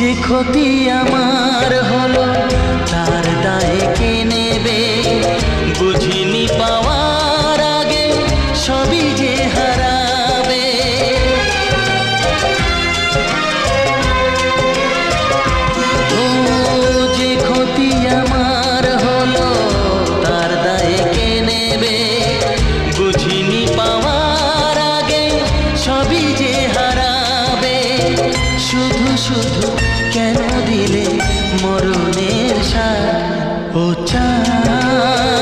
যে ক্ষতি আমার হলো তার দায়ে কে নেবে? বুঝিনি পাওয়ার আগে সবই যে হারাবে। ও যে ক্ষতি আমার হলো তার দায়ে কে নেবে? বুঝিনি পাওয়ার আগে সবই যে হারাবে। শুধু শুধু কেন দিলে মরণের সাথ? ও চাঁদ